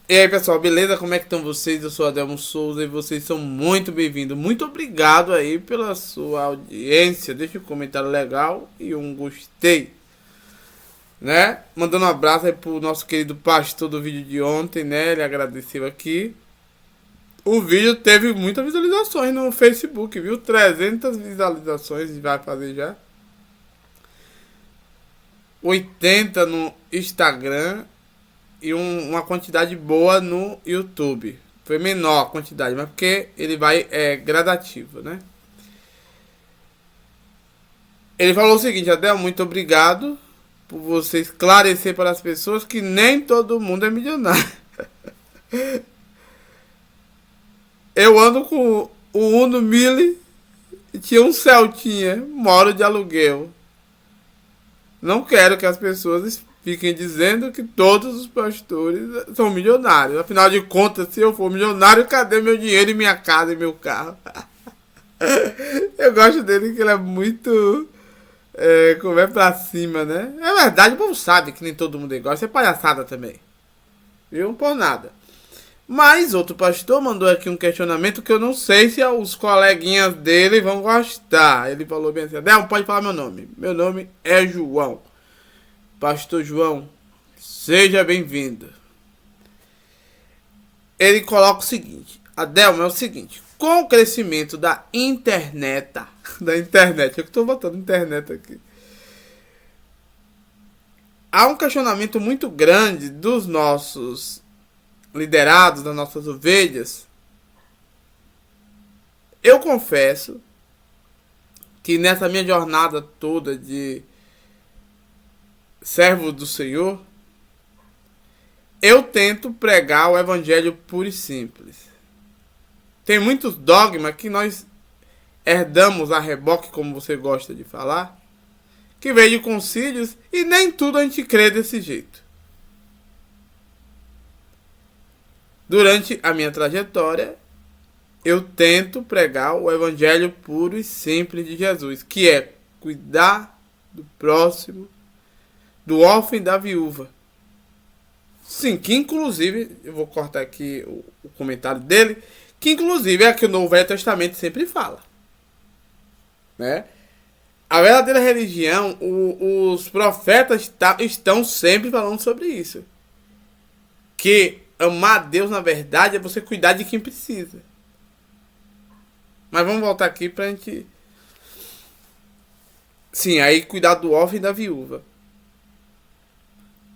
E aí pessoal, beleza? Como é que estão vocês? Eu sou Adelmo Souza e vocês são muito bem-vindos. Muito obrigado aí pela sua audiência. Deixa um comentário legal e um gostei, né? Mandando um abraço aí pro nosso querido pastor do vídeo de ontem, né? Ele agradeceu aqui. O vídeo teve muitas visualizações no Facebook, viu? 300 visualizações vai fazer já. 80 no Instagram e uma quantidade boa no YouTube. Foi menor a quantidade, mas porque ele vai gradativo, né? Ele falou o seguinte: Adel, muito obrigado por você esclarecer para as pessoas que nem todo mundo é milionário. Eu ando com o Uno Mille e tinha um Celtinha, moro de aluguel. Não quero que as pessoas fiquem dizendo que todos os pastores são milionários. Afinal de contas, se eu for milionário, cadê meu dinheiro e minha casa e meu carro? Eu gosto dele que ele é muito como é pra cima, né? É verdade, o povo sabe que nem todo mundo é igual. Isso é palhaçada também. Viu? Não por nada. Mas outro pastor mandou aqui um questionamento que eu não sei se os coleguinhas dele vão gostar. Ele falou bem assim: Adel, pode falar meu nome. Meu nome é João. Pastor João, seja bem-vindo. Ele coloca o seguinte: Adelmo, é o seguinte, com o crescimento da internet, eu que estou botando internet aqui, há um questionamento muito grande dos nossos liderados, das nossas ovelhas. Eu confesso que nessa minha jornada toda de servo do Senhor, eu tento pregar o evangelho puro e simples. Tem muitos dogmas que nós herdamos a reboque, como você gosta de falar, que veio de concílios e nem tudo a gente crê desse jeito. Durante a minha trajetória, eu tento pregar o evangelho puro e simples de Jesus, que é cuidar do próximo, do órfão e da viúva. Sim, que inclusive, eu vou cortar aqui o comentário dele, que inclusive é que o Novo Velho Testamento sempre fala, né? A verdadeira religião, os profetas estão sempre falando sobre isso. Que amar a Deus, na verdade, é você cuidar de quem precisa. Mas vamos voltar aqui pra gente... Sim, aí cuidar do órfão e da viúva.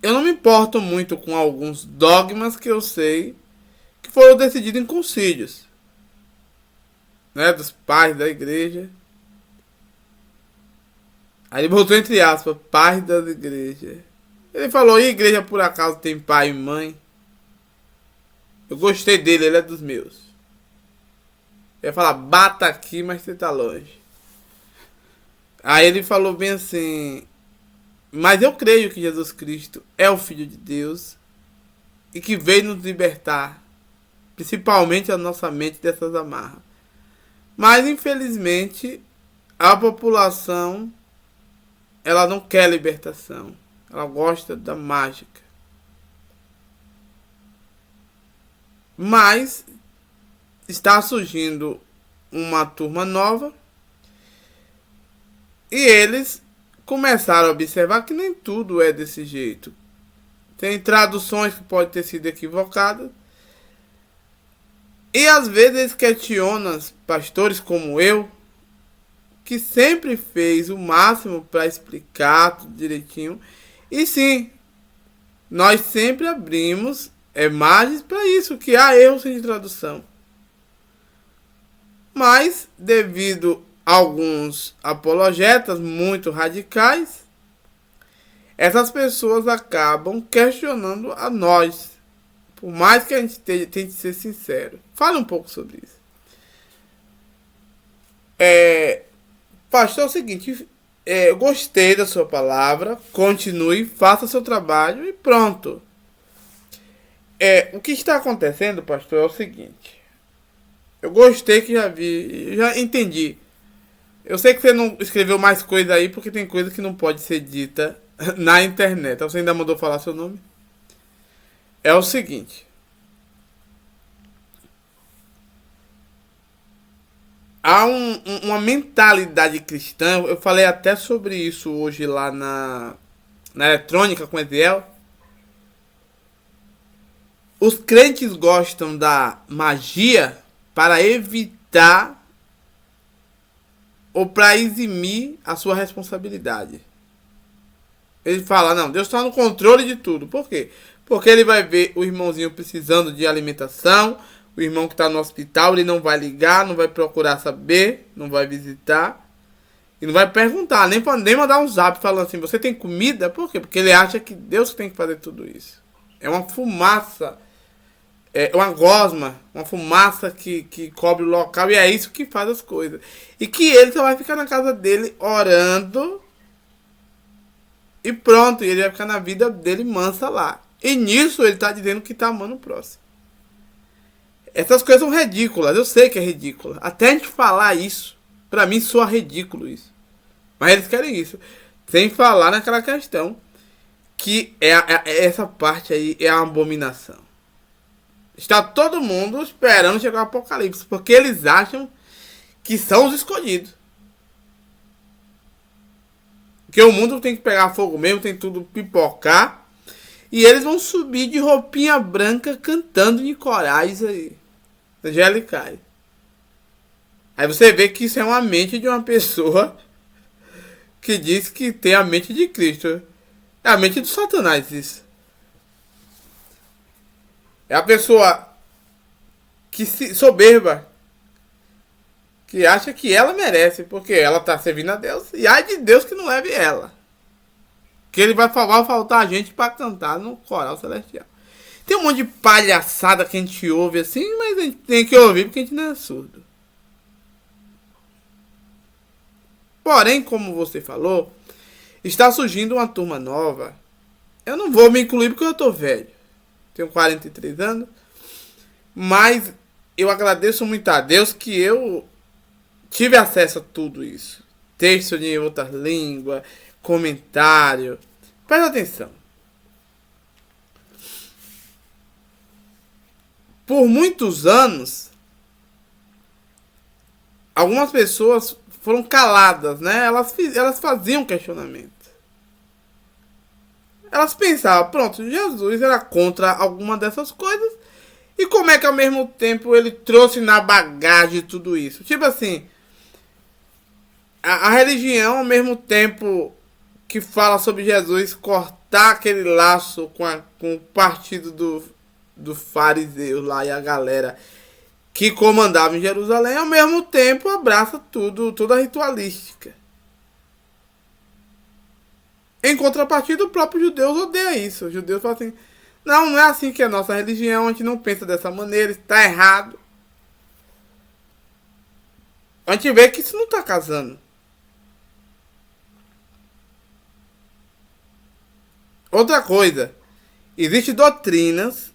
Eu não me importo muito com alguns dogmas que eu sei que foram decididos em concílios, né, dos pais da igreja. Aí ele botou entre aspas, pais da igreja. Ele falou, e igreja por acaso tem pai e mãe? Eu gostei dele, ele é dos meus. Ele ia falar, bata aqui, mas você tá longe. Aí ele falou bem assim: mas eu creio que Jesus Cristo é o Filho de Deus e que veio nos libertar, principalmente a nossa mente dessas amarras. Mas infelizmente a população, ela não quer libertação, ela gosta da mágica. Mas está surgindo uma turma nova e eles começaram a observar que nem tudo é desse jeito. Tem traduções que podem ter sido equivocadas. E às vezes eles questionam pastores como eu, que sempre fez o máximo para explicar tudo direitinho. E sim, nós sempre abrimos margens para isso, que há erros de tradução. Mas, devido alguns apologetas muito radicais, essas pessoas acabam questionando a nós, por mais que a gente tente ser sincero. Fala um pouco sobre isso. Pastor, é o seguinte, eu gostei da sua palavra, continue, faça seu trabalho e pronto. O que está acontecendo, pastor, é o seguinte: eu gostei que já entendi. Eu sei que você não escreveu mais coisa aí, porque tem coisa que não pode ser dita na internet. Você ainda mandou falar seu nome? É o seguinte: há uma mentalidade cristã. Eu falei até sobre isso hoje lá na eletrônica com Eziel. Os crentes gostam da magia para evitar ou para eximir a sua responsabilidade. Ele fala, não, Deus está no controle de tudo. Por quê? Porque ele vai ver o irmãozinho precisando de alimentação, o irmão que está no hospital, ele não vai ligar, não vai procurar saber, não vai visitar. E não vai perguntar, nem mandar um zap falando assim, você tem comida? Por quê? Porque ele acha que Deus tem que fazer tudo isso. É uma fumaça, é uma gosma, uma fumaça que cobre o local, e é isso que faz as coisas. E que ele só vai ficar na casa dele orando e pronto, e ele vai ficar na vida dele mansa lá. E nisso ele está dizendo que está amando o próximo. Essas coisas são ridículas, eu sei que é ridícula. Até a gente falar isso, pra mim soa ridículo isso. Mas eles querem isso. Sem falar naquela questão que essa parte aí é a abominação. Está todo mundo esperando chegar o Apocalipse, porque eles acham que são os escolhidos. Que o mundo tem que pegar fogo mesmo, tem tudo pipocar. E eles vão subir de roupinha branca cantando em corais aí. Angelicais. Aí você vê que isso é uma mente de uma pessoa que diz que tem a mente de Cristo. É a mente do Satanás isso. É a pessoa que se soberba, que acha que ela merece, porque ela está servindo a Deus. E ai de Deus que não leve ela. Que ele vai faltar gente para cantar no coral celestial. Tem um monte de palhaçada que a gente ouve assim, mas a gente tem que ouvir porque a gente não é surdo. Porém, como você falou, está surgindo uma turma nova. Eu não vou me incluir porque eu tô velho. Tenho 43 anos. Mas eu agradeço muito a Deus que eu tive acesso a tudo isso. Texto em outras línguas, comentário. Presta atenção. Por muitos anos, algumas pessoas foram caladas, né? Elas faziam questionamento. Elas pensavam, pronto, Jesus era contra alguma dessas coisas. E como é que ao mesmo tempo ele trouxe na bagagem tudo isso? Tipo assim, a religião ao mesmo tempo que fala sobre Jesus cortar aquele laço com o partido do fariseu lá e a galera que comandava em Jerusalém, ao mesmo tempo abraça toda a ritualística. Em contrapartida, o próprio judeu odeia isso. Os judeus falam assim, não é assim que é a nossa religião, a gente não pensa dessa maneira, está errado. A gente vê que isso não está casando. Outra coisa, existem doutrinas,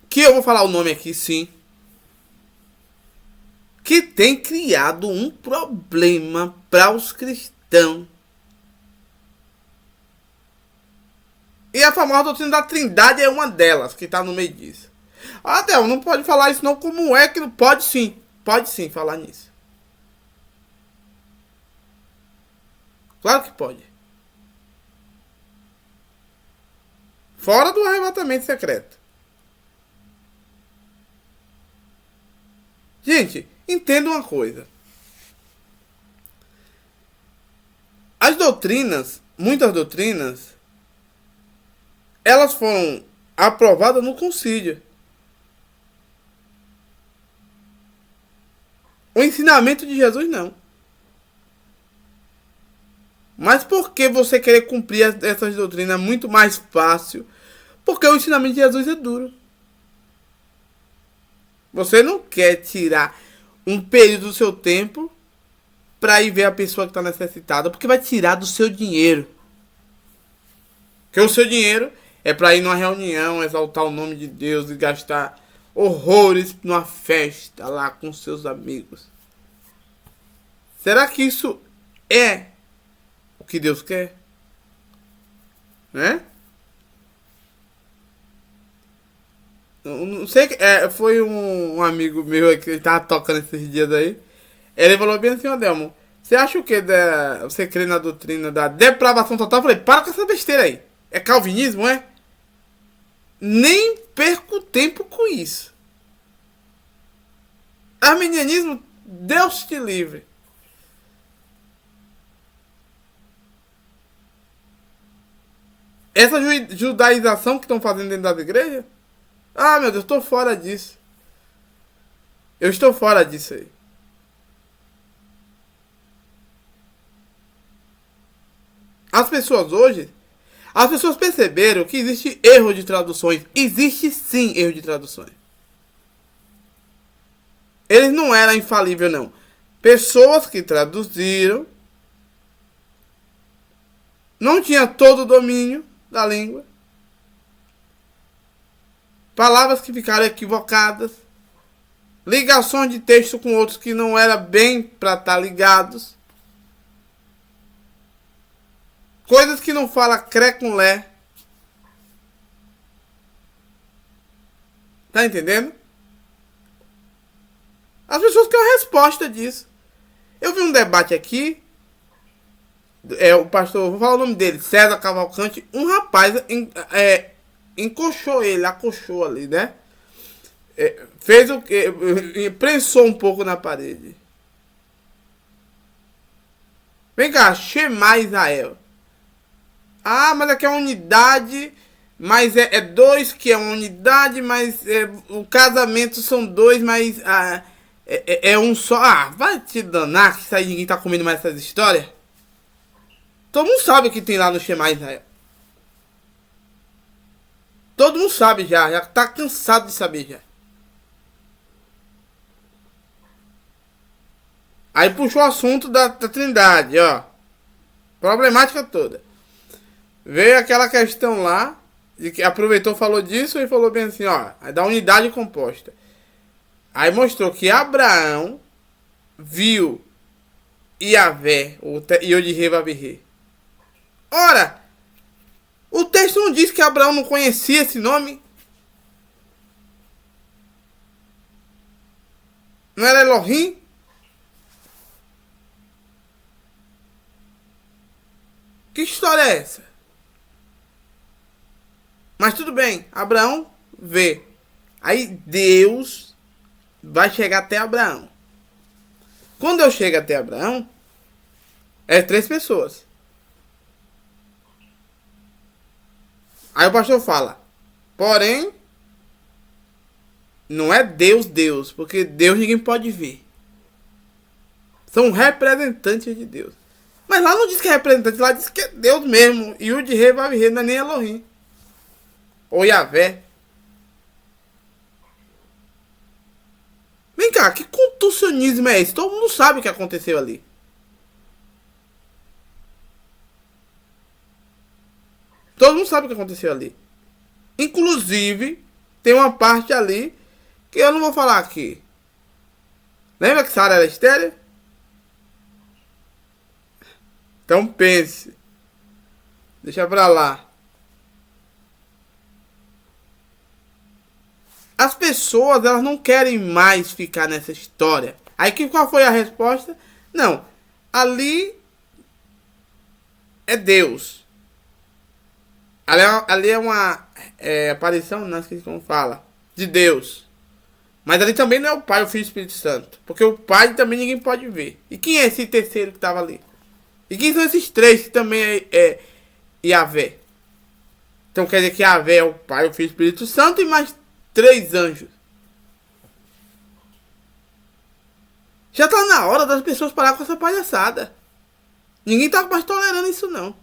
que eu vou falar o nome aqui sim, que tem criado um problema para os cristãos. E a famosa doutrina da Trindade é uma delas, que está no meio disso. Ah, Del, não pode falar isso não, como é que... Pode sim falar nisso. Claro que pode. Fora do arrebatamento secreto. Gente, entenda uma coisa. As doutrinas, muitas doutrinas, elas foram aprovadas no concílio. O ensinamento de Jesus não. Mas por que você querer cumprir essas doutrinas muito mais fácil? Porque o ensinamento de Jesus é duro. Você não quer tirar um período do seu tempo para ir ver a pessoa que está necessitada, porque vai tirar do seu dinheiro. Porque o seu dinheiro é para ir numa reunião, exaltar o nome de Deus e gastar horrores numa festa lá com seus amigos. Será que isso é o que Deus quer? Né? Não sei, foi um amigo meu que estava tocando esses dias aí. Ele falou bem assim, Adelmo, você acha o que? Você crê na doutrina da depravação total? Eu falei, para com essa besteira aí. É calvinismo, é? Nem perco tempo com isso. Arminianismo, Deus te livre. Essa judaização que estão fazendo dentro das igrejas? Ah, meu Deus, eu estou fora disso. Eu estou fora disso aí. As pessoas hoje, as pessoas perceberam que existe erro de traduções. Existe sim erro de traduções. Eles não eram infalíveis, não. Pessoas que traduziram não tinham todo o domínio da língua. Palavras que ficaram equivocadas. Ligações de texto com outros que não era bem para estar ligados. Coisas que não fala cré com lé. Tá entendendo? As pessoas querem a resposta disso. Eu vi um debate aqui. O pastor, vou falar o nome dele, César Cavalcante. Um rapaz encoxou ele, acochou ali, né? Fez o que? Prensou um pouco na parede. Vem cá, Shema Israel. Ah, mas aqui é uma unidade, mas é dois que é uma unidade, mas o casamento são dois, mas é um só. Ah, vai te danar que isso aí ninguém tá comendo mais essas histórias. Todo mundo sabe o que tem lá no Shema Israel. Todo mundo sabe já tá cansado de saber já. Aí puxou o assunto da Trindade, ó. Problemática toda. Veio aquela questão lá, de que aproveitou, falou disso e falou bem assim, ó, da unidade composta. Aí mostrou que Abraão viu Yahvé, Yod-Hê-Vav-Hê. Ora, o texto não diz que Abraão não conhecia esse nome? Não era Elohim? Que história é essa? Mas tudo bem, Abraão vê. Aí Deus vai chegar até Abraão. Quando eu chego até Abraão, é 3 pessoas. Aí o pastor fala, porém, não é Deus, porque Deus ninguém pode ver. São representantes de Deus. Mas lá não diz que é representante, lá diz que é Deus mesmo. E o de rei vai vir, não é nem Elohim. Ou Yahvé. Vem cá, que contorcionismo é esse? Todo mundo sabe o que aconteceu ali. Todo mundo sabe o que aconteceu ali. Inclusive, tem uma parte ali que eu não vou falar aqui. Lembra que Sara era estéril? Então pense. Deixa pra lá. As pessoas, elas não querem mais ficar nessa história. Aí qual foi a resposta? Não. Ali é Deus. Ali é uma aparição, não sei como fala, de Deus. Mas ali também não é o Pai, o Filho e o Espírito Santo. Porque o Pai também ninguém pode ver. E quem é esse terceiro que estava ali? E quem são esses 3 que também é Yahvé? Então quer dizer que Yahvé é o Pai, o Filho e o Espírito Santo e mais 3 anjos. Já tá na hora das pessoas parar com essa palhaçada. Ninguém tá mais tolerando isso não.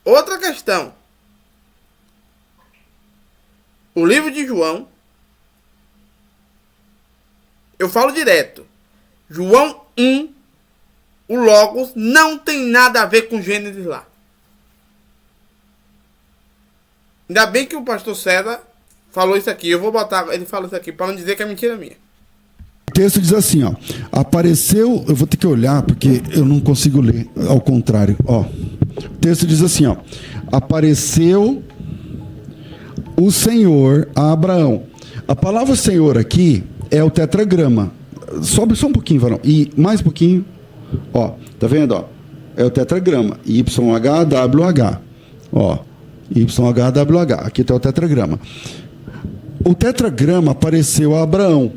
Outra questão. O livro de João, eu falo direto. João 1, o Logos não tem nada a ver com Gênesis lá. Ainda bem que o pastor César falou isso aqui. Eu vou botar, ele falou isso aqui para não dizer que é mentira minha. O texto diz assim, ó. Apareceu, eu vou ter que olhar porque eu não consigo ler, ao contrário, ó. O texto diz assim, ó. Apareceu o Senhor a Abraão. A palavra Senhor aqui é o tetragrama. Sobe só um pouquinho, varão. E mais um pouquinho. Ó, tá vendo? Ó? É o tetragrama. YHWH. Ó, YHWH. Aqui tá o tetragrama. O tetragrama apareceu a Abraão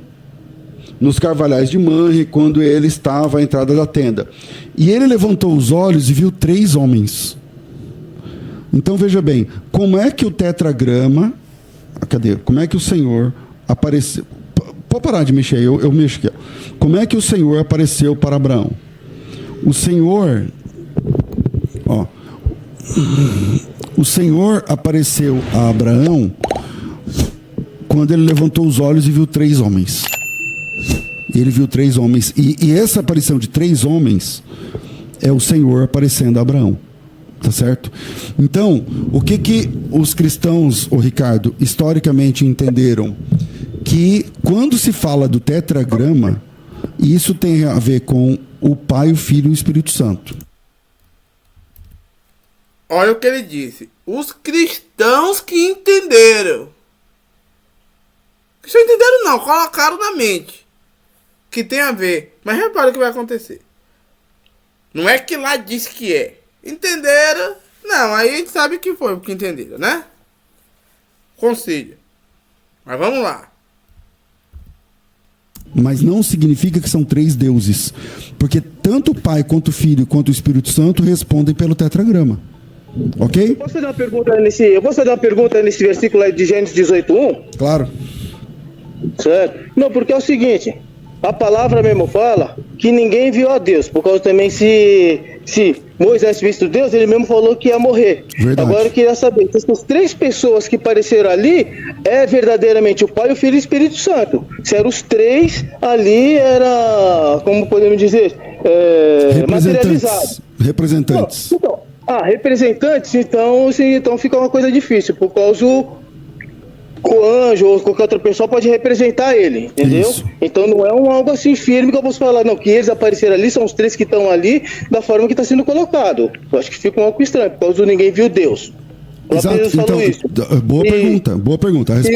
nos carvalhais de Manre, quando ele estava à entrada da tenda. E ele levantou os olhos e viu 3 homens. Então veja bem, como é que o tetragrama, cadê? Como é que o Senhor apareceu? Pode parar de mexer aí, eu mexo aqui. Como é que o Senhor apareceu para Abraão? O Senhor, ó, o Senhor apareceu a Abraão quando ele levantou os olhos e viu 3 homens. Ele viu 3 homens. E essa aparição de 3 homens é o Senhor aparecendo a Abraão. Tá certo? Então, o que os cristãos, ô Ricardo, historicamente entenderam? Que quando se fala do tetragrama, isso tem a ver com o Pai, o Filho e o Espírito Santo. Olha o que ele disse. Os cristãos que entenderam. Cristãos entenderam não, colocaram na mente. Que tem a ver. Mas repara o que vai acontecer. Não é que lá diz que é. Entenderam? Não, aí a gente sabe que foi porque entenderam, né? Concílio. Mas vamos lá. Mas não significa que são 3 deuses. Porque tanto o Pai, quanto o Filho, quanto o Espírito Santo respondem pelo tetragrama. Ok? Eu posso fazer uma pergunta nesse versículo aí de Gênesis 18:1? Claro. Certo? Não, porque é o seguinte, a palavra mesmo fala que ninguém viu a Deus, por causa também se Moisés visto Deus, ele mesmo falou que ia morrer. Verdade. Agora eu queria saber, se essas 3 pessoas que apareceram ali, é verdadeiramente o Pai, o Filho e o Espírito Santo. Se eram os 3 ali, era, como podemos dizer, materializados. Representantes. Representantes, então fica uma coisa difícil, por causa o anjo ou qualquer outra pessoa pode representar ele, entendeu? Isso. Então não é algo assim firme que eu posso falar, não, que eles apareceram ali, são os 3 que estão ali, da forma que está sendo colocado. Eu acho que fica um algo estranho, por causa do ninguém viu Deus. Exato. Então, boa pergunta. Assim,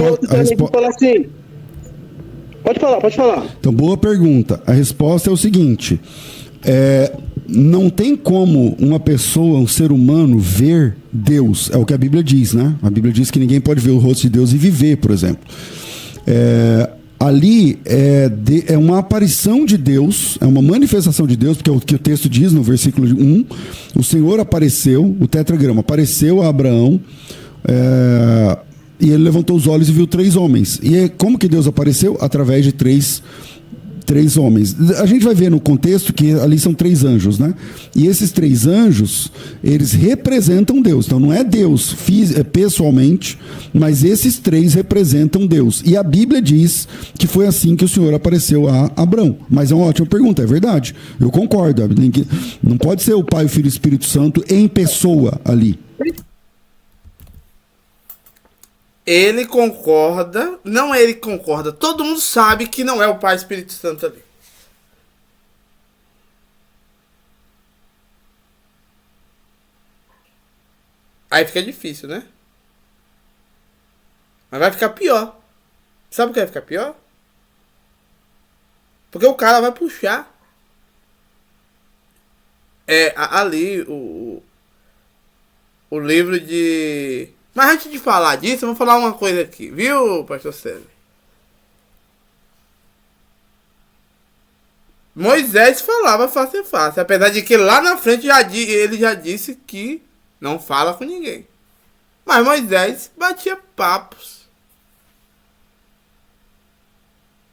pode falar. Então, boa pergunta. A resposta é o seguinte: não tem como uma pessoa, um ser humano, ver Deus. É o que a Bíblia diz, né? A Bíblia diz que ninguém pode ver o rosto de Deus e viver, por exemplo. Ali é uma aparição de Deus, é uma manifestação de Deus, porque é o que o texto diz no versículo 1, o Senhor apareceu, o tetragrama apareceu a Abraão, e ele levantou os olhos e viu 3 homens. E como que Deus apareceu? Através de 3 homens. A gente vai ver no contexto que ali são 3 anjos, né? E esses 3 anjos, eles representam Deus. Então não é Deus pessoalmente, mas esses 3 representam Deus. E a Bíblia diz que foi assim que o Senhor apareceu a Abraão. Mas é uma ótima pergunta, é verdade. Eu concordo. Não pode ser o Pai, o Filho e o Espírito Santo em pessoa ali. Ele concorda, não ele concorda, todo mundo sabe que não é o Pai Espírito Santo ali. Aí fica difícil, né? Mas vai ficar pior. Sabe o que vai ficar pior? Porque o cara vai puxar ali o livro de... Mas antes de falar disso, eu vou falar uma coisa aqui, viu, pastor Célio? Moisés falava face a face, apesar de que lá na frente ele já disse que não fala com ninguém. Mas Moisés batia papos.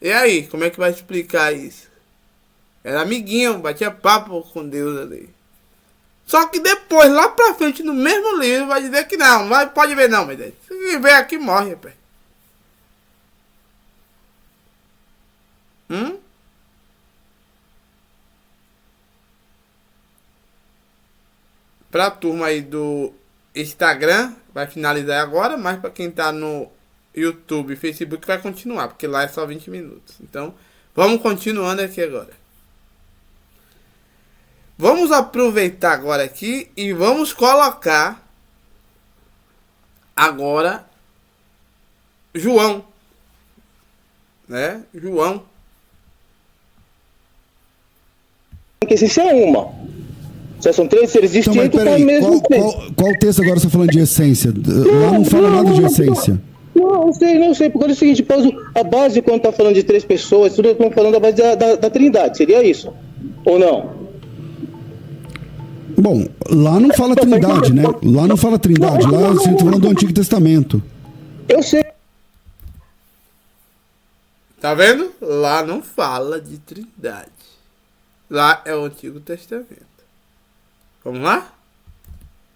E aí, como é que vai explicar isso? Era amiguinho, batia papo com Deus ali. Só que depois, lá pra frente, no mesmo livro, vai dizer que não. Pode ver não, Moisés. Se vier aqui, morre, rapaz. Pra turma aí do Instagram, vai finalizar agora. Mas pra quem tá no YouTube e Facebook, vai continuar. Porque lá é só 20 minutos. Então, vamos continuando aqui agora. Vamos aproveitar agora aqui e vamos colocar agora João, né? João que essência é uma. São três seres Então, mas distintos com o peraí, mesmo ser. qual texto agora você está falando de essência? Lá não fala nada de essência. Não sei, porque é o seguinte, a base, quando está falando de três pessoas, tudo estão falando da base da Trindade, seria isso? Ou não? Bom, lá não fala Trindade, né? Lá não fala Trindade, lá a gente está falando do Antigo Testamento. Eu sei. Tá vendo? Lá não fala de Trindade. Lá é o Antigo Testamento. Vamos lá?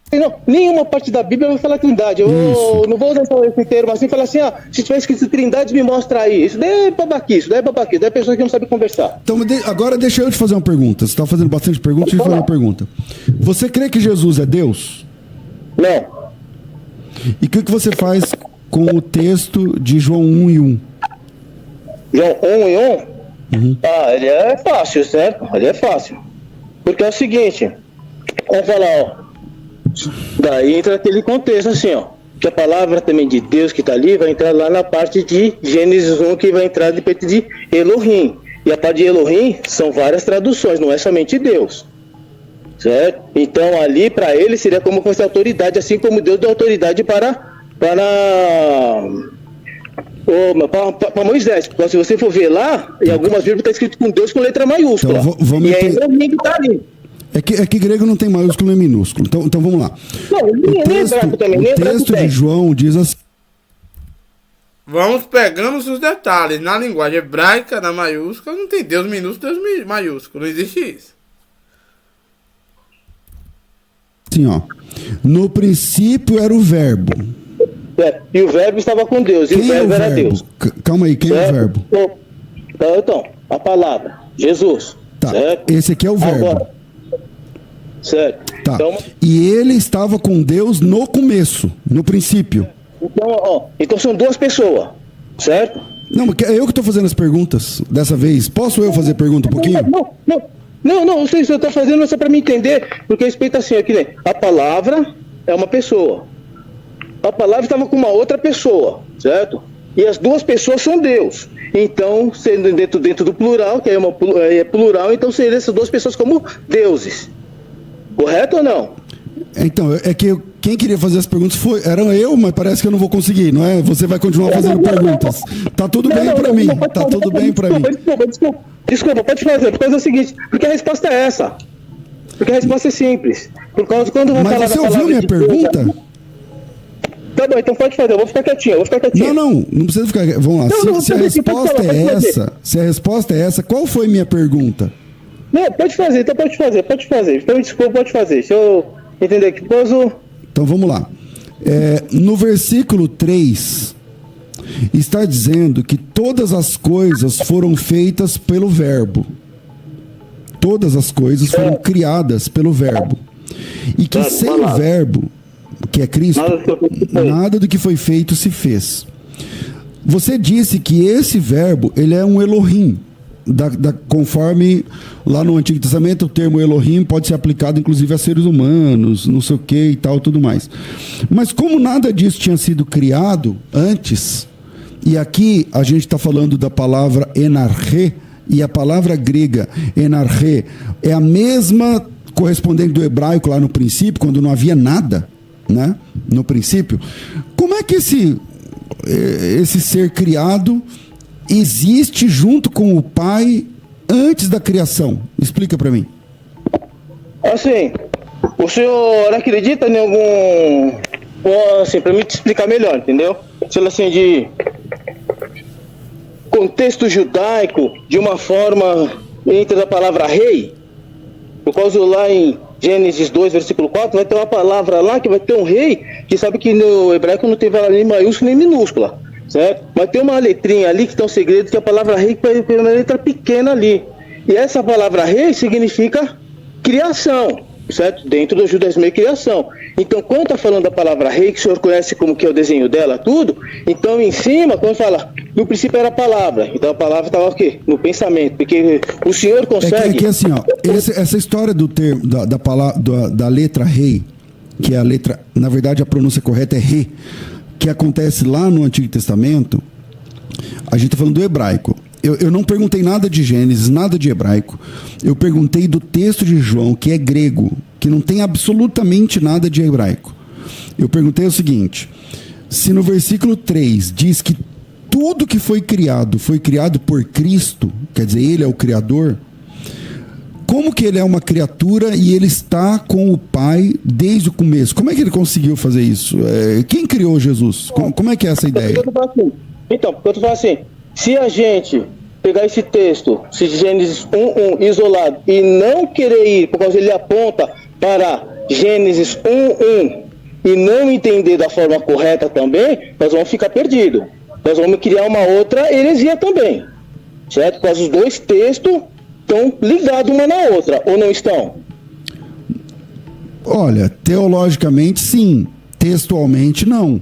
Não, nenhuma parte da Bíblia vai falar Trindade. Eu não vou usar esse termo assim, falar assim, se tiver escrito Trindade, me mostra aí. Isso daí é babaquice, daí é pessoa que não sabe conversar. Então, agora deixa eu te fazer uma pergunta. Você está fazendo bastante perguntas, deixa eu te fazer uma pergunta. Você crê que Jesus é Deus? Não. E o que você faz com o texto de João 1:1? João 1:1? Ele é fácil, certo? Ele é fácil. Porque é o seguinte, vamos falar, ó. Daí entra aquele contexto assim, ó, que a palavra também de Deus que está ali vai entrar lá na parte de Gênesis 1, que vai entrar de peito de Elohim. E a parte de Elohim são várias traduções, não é somente Deus, certo? Então ali para ele seria como fosse autoridade, assim como Deus deu autoridade para Moisés. Porque se você for ver lá, em algumas Bíblias está escrito com Deus com letra maiúscula. Então, e é Elohim que está ali. É que grego não tem maiúsculo nem minúsculo. Então vamos lá. Não, O texto de João diz assim. Vamos pegando os detalhes. Na linguagem hebraica, na maiúscula, não tem Deus minúsculo, Deus maiúsculo. Não existe isso. Assim, ó. No princípio era o verbo. E o verbo estava com Deus. E o verbo era Deus. Calma aí, quem é o verbo? Então, a palavra. Jesus. Tá. Certo? Esse aqui é o verbo. Agora, certo. Tá. Então, e ele estava com Deus no começo, no princípio. Então são duas pessoas, certo? Não, é eu que estou fazendo as perguntas dessa vez. Posso eu fazer pergunta um pouquinho? Não sei se eu estou fazendo isso para me entender, porque respeita assim, aqui, né? A palavra é uma pessoa. A palavra estava com uma outra pessoa, certo? E as duas pessoas são Deus. Então, sendo dentro do plural, que é plural, então seriam essas duas pessoas como deuses. Correto ou não? Então, é que quem queria fazer as perguntas eram eu, mas parece que eu não vou conseguir, não é? Você vai continuar fazendo perguntas. Tá tudo bem pra mim. Tá tudo bem pra mim. Desculpa, pode fazer. Por causa do seguinte, porque a resposta é essa. Porque a resposta é simples. Por causa quando eu vou falar. Mas você ouviu minha pergunta? Tá bom, então pode fazer, eu vou ficar quietinho. Não precisa ficar. Vamos lá. Se a resposta é essa, se a resposta é essa, qual foi minha pergunta? Não, pode fazer. Então, desculpa, pode fazer. Deixa eu entender aqui. Então, vamos lá. No versículo 3, está dizendo que todas as coisas foram feitas pelo verbo. Todas as coisas foram criadas pelo verbo. E que sem o verbo, que é Cristo, nada do que foi feito se fez. Você disse que esse verbo, ele é um Elohim. Conforme lá no Antigo Testamento o termo Elohim pode ser aplicado inclusive a seres humanos, não sei o que e tal, tudo mais. Mas como nada disso tinha sido criado antes, e aqui a gente está falando da palavra enarche, e a palavra grega enarche é a mesma correspondente do hebraico lá no princípio, quando não havia nada, né? No princípio, como é que esse ser criado existe junto com o Pai antes da criação? Explica para mim. Assim, o senhor acredita em algum... Assim, para me te explicar melhor, entendeu? Assim, de contexto judaico, de uma forma entre a palavra rei, por causa lá em Gênesis 2, versículo 4, vai ter uma palavra lá que vai ter um rei, que sabe que no hebraico não tem nem maiúscula nem minúscula. Certo? Mas tem uma letrinha ali que tem um segredo, que a palavra rei é uma letra pequena ali. E essa palavra rei significa criação, certo? Dentro do judaísmo é criação. Então, quando está falando da palavra rei, que o senhor conhece como que é o desenho dela, tudo, então em cima, quando fala, no princípio era a palavra. Então a palavra estava o quê? No pensamento. Porque o senhor consegue... É que assim, ó, essa história do termo, da letra rei, que é a letra, na verdade a pronúncia correta é re, que acontece lá no Antigo Testamento, a gente está falando do hebraico. eu não perguntei nada de Gênesis, nada de hebraico. Eu perguntei do texto de João, que é grego, que não tem absolutamente nada de hebraico. Eu perguntei o seguinte: se no versículo 3 diz que tudo que foi criado por Cristo, quer dizer, ele é o Criador, como que ele é uma criatura e ele está com o Pai desde o começo? Como é que ele conseguiu fazer isso? Quem criou Jesus? Como é que é essa ideia? Então, porque eu tô falando assim, se a gente pegar esse texto, esse Gênesis 1:1 isolado, e não querer ir, por causa ele aponta para Gênesis 1:1 e não entender da forma correta também, nós vamos ficar perdidos. Nós vamos criar uma outra heresia também, certo? Porque os dois textos estão ligados uma na outra, ou não estão? Olha, teologicamente sim, textualmente não.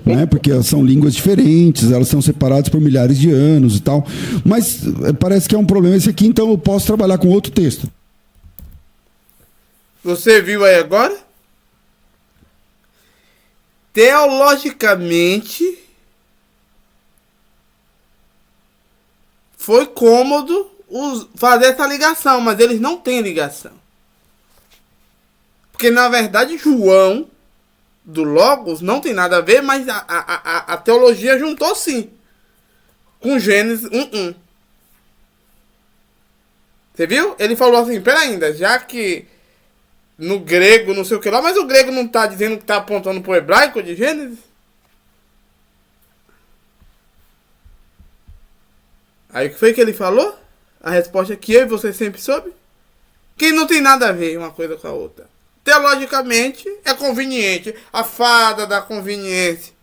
Né? Porque são línguas diferentes, elas são separadas por milhares de anos e tal. Mas parece que é um problema esse aqui, então eu posso trabalhar com outro texto. Você viu aí agora? Teologicamente, foi cômodo fazer essa ligação, mas eles não têm ligação. Porque na verdade João do Logos não tem nada a ver, mas a teologia juntou sim com Gênesis 1:1. Você viu? Ele falou assim, pera ainda, já que no grego, não sei o que lá, mas o grego não está dizendo que está apontando para o hebraico de Gênesis? Aí o que foi que ele falou? A resposta é que eu e você sempre soube. Que não tem nada a ver uma coisa com a outra. Teologicamente é conveniente, a fada da conveniência.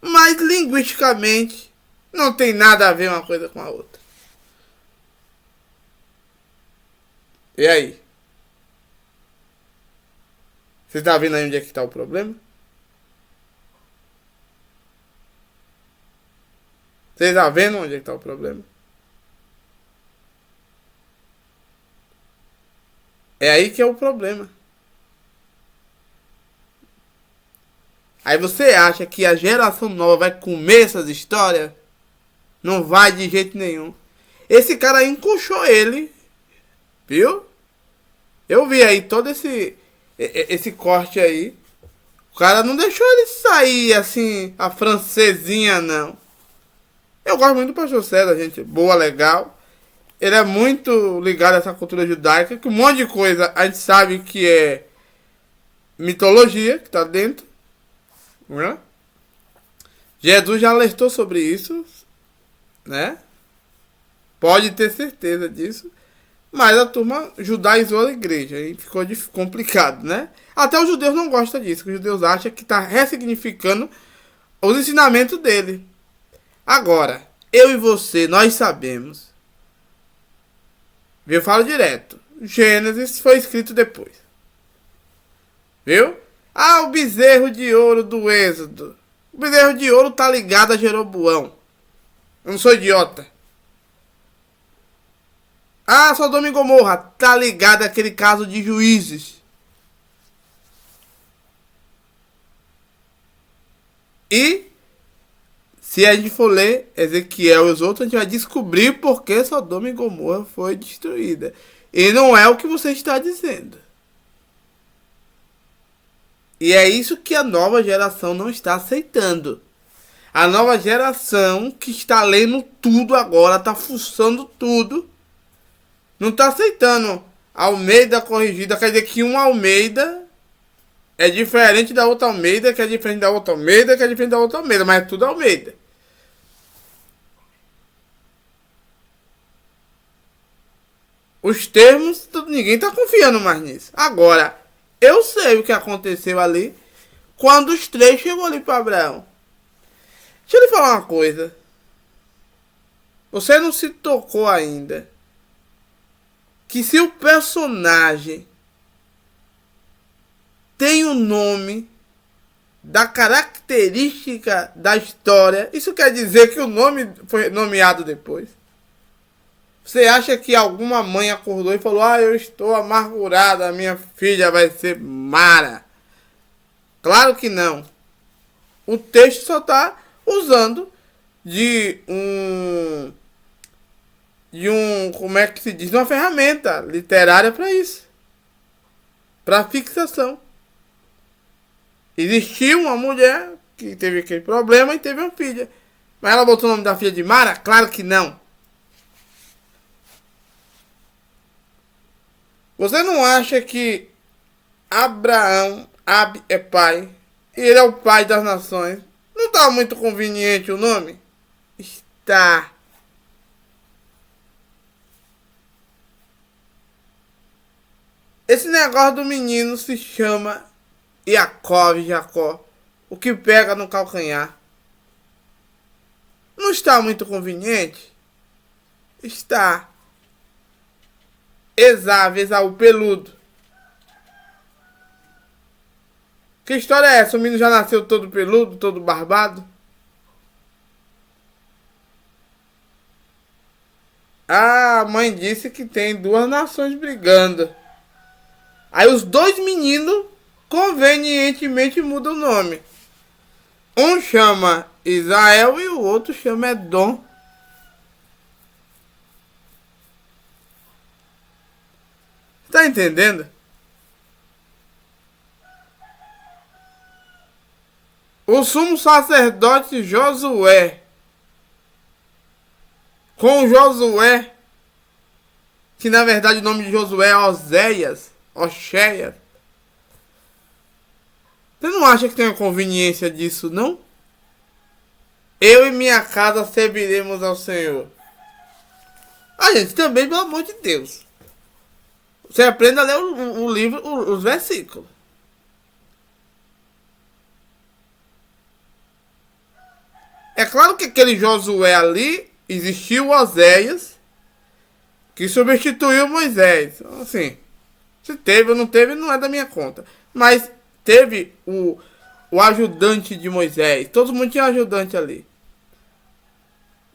Mas linguisticamente não tem nada a ver uma coisa com a outra. E aí? Você tá vendo aí onde é que tá o problema? Você tá vendo onde é que tá o problema? É aí que é o problema. Aí você acha que a geração nova vai comer essas histórias? Não vai de jeito nenhum. Esse cara encoxou ele. Viu? Eu vi aí todo esse corte aí. O cara não deixou ele sair assim, a francesinha, não. Eu gosto muito do pastor César, gente boa, legal. Ele é muito ligado a essa cultura judaica, que um monte de coisa a gente sabe que é mitologia, que tá dentro. Né? Jesus já alertou sobre isso, né? Pode ter certeza disso. Mas a turma judaizou a igreja e ficou complicado, né? Até os judeus não gostam disso, que os judeus acham que está ressignificando os ensinamentos dele. Agora, eu e você, nós sabemos. Eu falo direto. Gênesis foi escrito depois. Viu? Ah, o bezerro de ouro do Êxodo. O bezerro de ouro tá ligado a Jeroboão. Eu não sou idiota. Ah, Sodoma e Gomorra tá ligado àquele caso de Juízes. E se a gente for ler Ezequiel e os outros, a gente vai descobrir por que Sodoma e Gomorra foi destruída. E não é o que você está dizendo. E é isso que a nova geração não está aceitando. A nova geração que está lendo tudo agora, está fuçando tudo, não está aceitando Almeida corrigida. Quer dizer que um Almeida é diferente da outra Almeida, que é diferente da outra Almeida, que é diferente da outra Almeida, mas é tudo Almeida. Os termos, ninguém está confiando mais nisso. Agora, eu sei o que aconteceu ali quando os três chegou ali para Abraão. Deixa eu lhe falar uma coisa. Você não se tocou ainda que se o personagem tem o nome da característica da história, isso quer dizer que o nome foi nomeado depois. Você acha que alguma mãe acordou e falou: ah, eu estou amargurada, a minha filha vai ser Mara? Claro que não. O texto só está usando de como é que se diz, uma ferramenta literária para isso, para fixação. Existiu uma mulher que teve aquele problema e teve uma filha. Mas ela botou o nome da filha de Mara? Claro que não. Você não acha que Abraão, Ab é pai, e ele é o pai das nações? Não está muito conveniente o nome? Está. Esse negócio do menino se chama Jacó, o que pega no calcanhar. Não está muito conveniente? Está. Esaú peludo. Que história é essa? O menino já nasceu todo peludo, todo barbado? Ah, a mãe disse que tem duas nações brigando. Aí os dois meninos convenientemente mudam o nome. Um chama Israel e o outro chama Edom. Tá entendendo? O sumo sacerdote Josué, com Josué, que na verdade o nome de Josué é Oséias, Oxéias. Você não acha que tem uma conveniência disso, não? Eu e minha casa serviremos ao Senhor. Ah, gente, também, pelo amor de Deus. Você aprende a ler o livro, os versículos. É claro que aquele Josué ali, existiu Oséias, que substituiu Moisés. Assim, se teve ou não teve, não é da minha conta. Mas teve o ajudante de Moisés. Todo mundo tinha ajudante ali.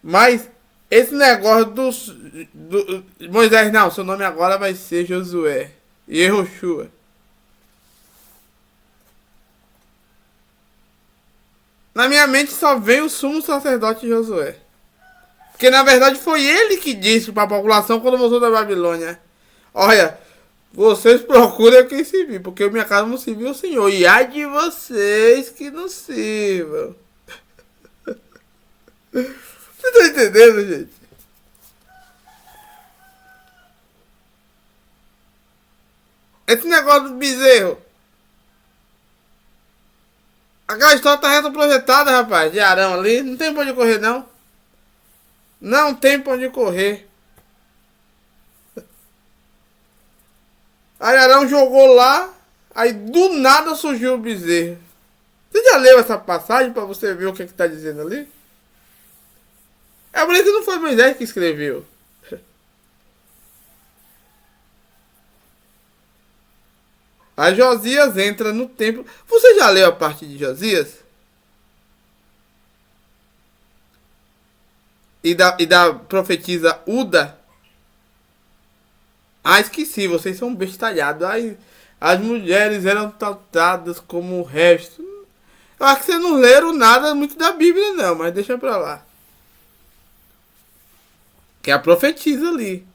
Mas esse negócio do Moisés, não, seu nome agora vai ser Josué. E Yehoshua. Na minha mente só vem o sumo sacerdote Josué. Porque na verdade foi ele que disse para a população quando voltou da Babilônia: olha, vocês procurem quem servir, porque minha casa não serviu ao Senhor. E ai de vocês que não sirvam. Vocês estão entendendo, gente? Esse negócio do bezerro. Aquela história tá reta projetada, rapaz, de Arão ali. Não tem pra onde correr, não. Não tem pra onde correr. Aí Arão jogou lá. Aí do nada surgiu o bezerro. Você já leu essa passagem pra você ver o que tá dizendo ali? É por isso que não foi Moisés que escreveu. Aí Josias entra no templo. Você já leu a parte de Josias? E da profetisa Uda? Ah, esqueci, vocês são bestalhados. Ai, as mulheres eram tratadas como o resto. Eu acho que vocês não leram nada muito da Bíblia, não, mas deixa pra lá. Que é a profetisa ali.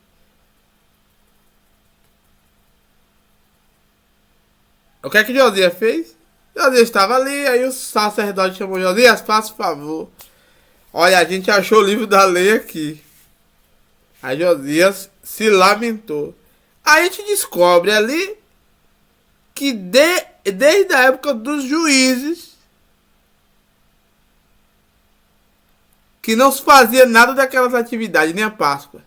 O que é que Josias fez? Josias estava ali, aí o sacerdote chamou Josias: faça o favor. Olha, a gente achou o livro da lei aqui. Aí Josias se lamentou. Aí a gente descobre ali que desde a época dos juízes, que não se fazia nada daquelas atividades, nem a Páscoa.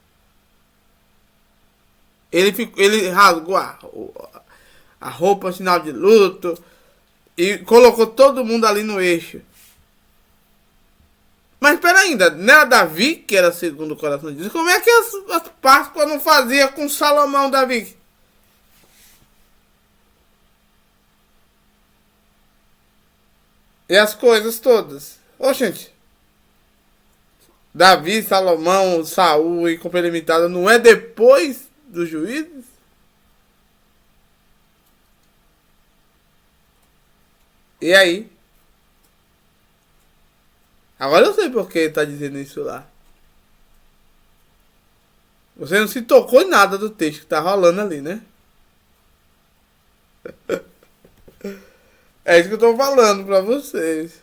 Ele rasgou a roupa, sinal de luto, e colocou todo mundo ali no eixo. Mas espera ainda, não era Davi que era segundo o coração de Deus? Como é que as Páscoas não fazia com Salomão, Davi? E as coisas todas? Ô, gente, Davi, Salomão, Saul e companhia limitada não é depois dos juízes? E aí? Agora eu sei por que ele tá dizendo isso lá. Você não se tocou em nada do texto que tá rolando ali, né? É isso que eu tô falando pra vocês.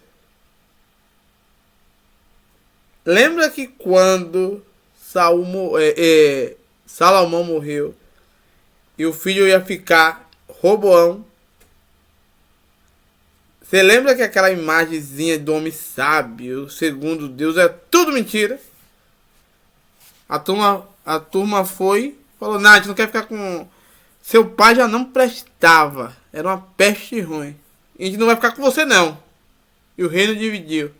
Lembra que quando Salomão morreu e o filho ia ficar Roboão? Você lembra que aquela imagenzinha do homem sábio, segundo Deus, é tudo mentira? A turma foi, falou, não, a gente não quer ficar com... Seu pai já não prestava, era uma peste ruim. A gente não vai ficar com você não. E o reino dividiu.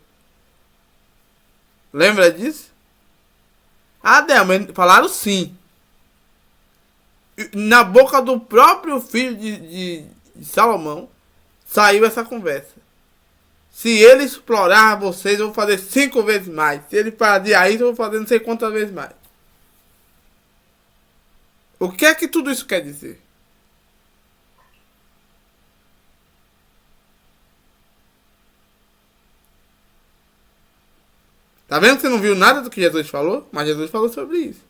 Lembra disso? Ah, mas falaram sim. Na boca do próprio filho de Salomão saiu essa conversa. Se ele explorar vocês, eu vou fazer 5 vezes mais. Se ele fazer isso, eu vou fazer não sei quantas vezes mais. O que é que tudo isso quer dizer? Tá vendo que você não viu nada do que Jesus falou? Mas Jesus falou sobre isso.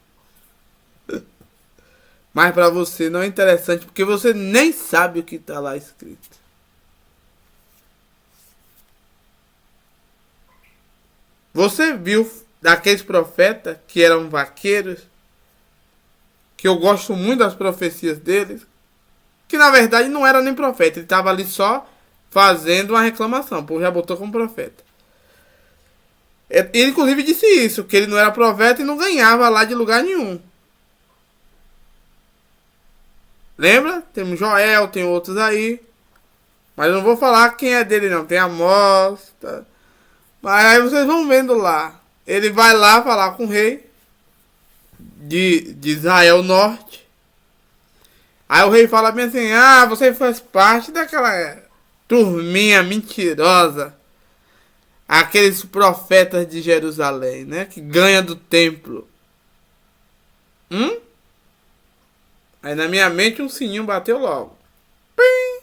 Mas para você não é interessante porque você nem sabe o que está lá escrito. Você viu daqueles profetas que eram vaqueiros, que eu gosto muito das profecias deles, que na verdade não era nem profeta, ele estava ali só fazendo uma reclamação, o povo já botou como profeta. Ele inclusive disse isso, que ele não era profeta e não ganhava lá de lugar nenhum. Lembra? Temos Joel, tem outros aí. Mas eu não vou falar quem é dele não, tem Amós. Tá? Mas aí vocês vão vendo lá. Ele vai lá falar com o rei de Israel Norte. Aí o rei fala bem assim, ah, você faz parte daquela turminha mentirosa. Aqueles profetas de Jerusalém, né? Que ganha do templo. Aí na minha mente um sininho bateu logo. Pim!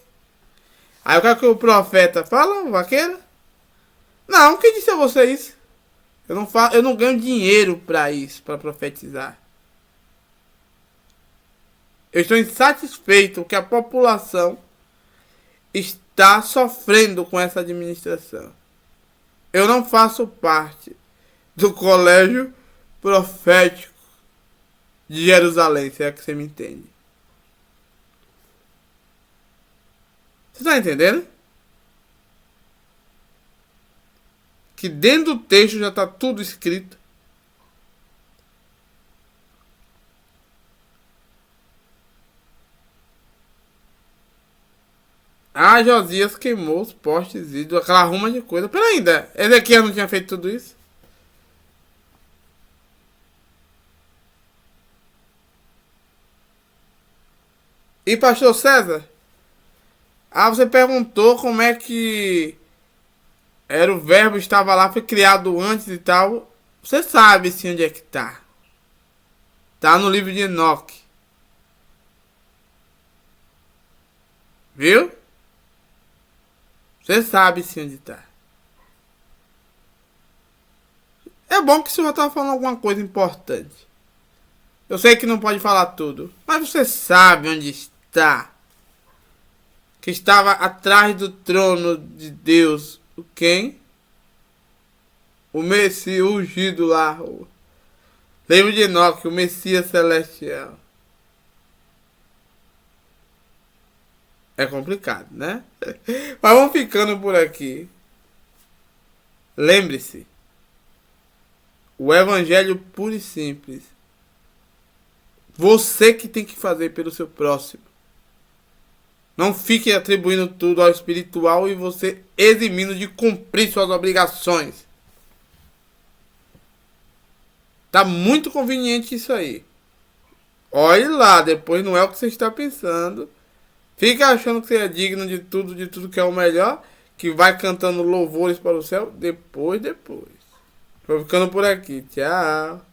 Aí o que é que o profeta fala, o vaqueiro? Não, quem disse a você isso? Eu não ganho dinheiro pra isso, pra profetizar. Eu estou insatisfeito que a população está sofrendo com essa administração. Eu não faço parte do colégio profético de Jerusalém, se é que você me entende. Você está entendendo? Que dentro do texto já está tudo escrito. Ah, Josias queimou os postes e aquela ruma de coisa. Pera ainda, Ezequiel não tinha feito tudo isso? E pastor César? Ah, você perguntou como é que era o verbo, estava lá, foi criado antes e tal. Você sabe sim onde é que tá. Tá no livro de Enoque. Viu? Você sabe sim onde tá. É bom que o senhor tá falando alguma coisa importante. Eu sei que não pode falar tudo, mas você sabe onde está. Que estava atrás do trono de Deus. O quem? O Messias ungido lá. Lembra de Enoque, o Messias celestial. É complicado, né? Mas vamos ficando por aqui. Lembre-se. O evangelho puro e simples. Você que tem que fazer pelo seu próximo. Não fique atribuindo tudo ao espiritual e você eximindo de cumprir suas obrigações. Tá muito conveniente isso aí. Olhe lá, depois não é o que você está pensando. Fica achando que você é digno de tudo que é o melhor, que vai cantando louvores para o céu, depois. Vou ficando por aqui, tchau.